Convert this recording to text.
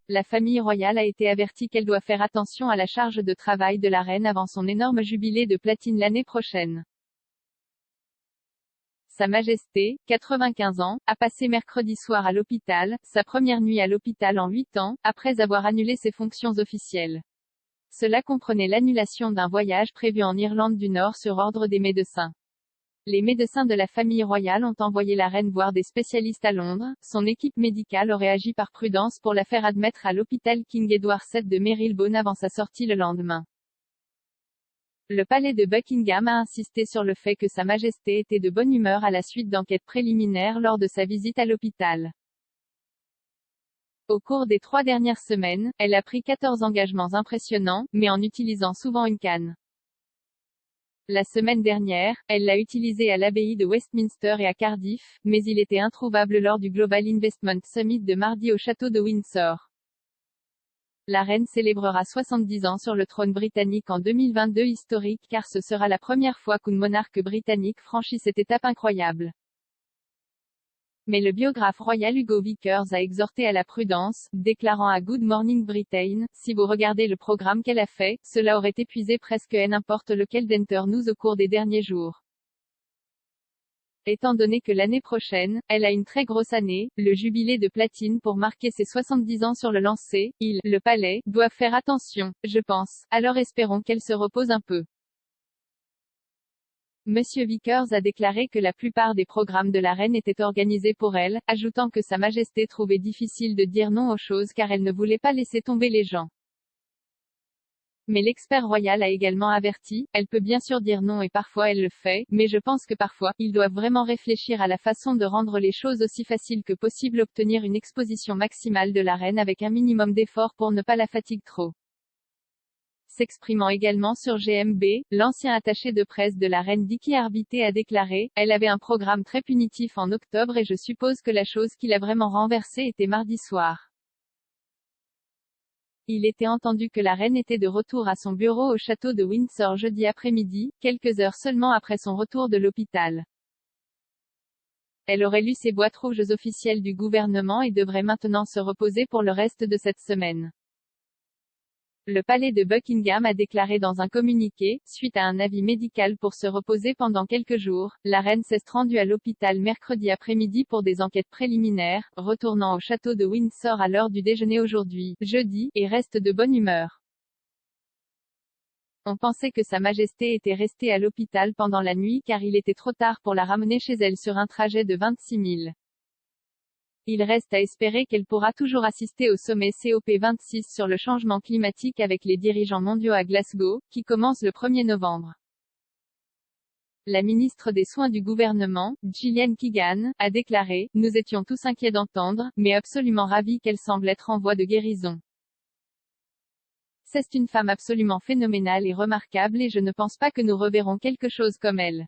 la famille royale a été avertie qu'elle doit faire attention à la charge de travail de la reine avant son énorme jubilé de platine l'année prochaine. Sa Majesté, 95 ans, a passé mercredi soir à l'hôpital, sa première nuit à l'hôpital en 8 ans, après avoir annulé ses fonctions officielles. Cela comprenait l'annulation d'un voyage prévu en Irlande du Nord sur ordre des médecins. Les médecins de la famille royale ont envoyé la reine voir des spécialistes à Londres. Son équipe médicale aurait agi par prudence pour la faire admettre à l'hôpital King Edward VII de Marylebone avant sa sortie le lendemain. Le palais de Buckingham a insisté sur le fait que Sa Majesté était de bonne humeur à la suite d'enquêtes préliminaires lors de sa visite à l'hôpital. Au cours des 3 dernières semaines, elle a pris 14 engagements impressionnants, mais en utilisant souvent une canne. La semaine dernière, elle l'a utilisé à l'abbaye de Westminster et à Cardiff, mais il était introuvable lors du Global Investment Summit de mardi au château de Windsor. La reine célébrera 70 ans sur le trône britannique en 2022, historique car ce sera la première fois qu'une monarque britannique franchit cette étape incroyable. Mais le biographe royal Hugo Vickers a exhorté à la prudence, déclarant à Good Morning Britain, « Si vous regardez le programme qu'elle a fait, cela aurait épuisé presque n'importe lequel d'Enter News au cours des derniers jours. » Étant donné que l'année prochaine, elle a une très grosse année, le jubilé de platine pour marquer ses 70 ans sur le lancer, le palais, doivent faire attention, je pense, alors espérons qu'elle se repose un peu. Monsieur Vickers a déclaré que la plupart des programmes de la reine étaient organisés pour elle, ajoutant que Sa Majesté trouvait difficile de dire non aux choses car elle ne voulait pas laisser tomber les gens. Mais l'expert royal a également averti, elle peut bien sûr dire non et parfois elle le fait, mais je pense que parfois, ils doivent vraiment réfléchir à la façon de rendre les choses aussi faciles que possible, obtenir une exposition maximale de la reine avec un minimum d'effort pour ne pas la fatiguer trop. S'exprimant également sur GMB, l'ancien attaché de presse de la reine Dickie Arbité a déclaré, elle avait un programme très punitif en octobre et je suppose que la chose qui l'a vraiment renversée était mardi soir. Il était entendu que la reine était de retour à son bureau au château de Windsor jeudi après-midi, quelques heures seulement après son retour de l'hôpital. Elle aurait lu ses boîtes rouges officielles du gouvernement et devrait maintenant se reposer pour le reste de cette semaine. Le palais de Buckingham a déclaré dans un communiqué, suite à un avis médical pour se reposer pendant quelques jours, la reine s'est rendue à l'hôpital mercredi après-midi pour des enquêtes préliminaires, retournant au château de Windsor à l'heure du déjeuner aujourd'hui, jeudi, et reste de bonne humeur. On pensait que Sa Majesté était restée à l'hôpital pendant la nuit car il était trop tard pour la ramener chez elle sur un trajet de 26 000. Il reste à espérer qu'elle pourra toujours assister au sommet COP26 sur le changement climatique avec les dirigeants mondiaux à Glasgow, qui commence le 1er novembre. La ministre des Soins du gouvernement, Gillian Keegan, a déclaré, « Nous étions tous inquiets d'entendre, mais absolument ravis qu'elle semble être en voie de guérison. C'est une femme absolument phénoménale et remarquable et je ne pense pas que nous reverrons quelque chose comme elle. »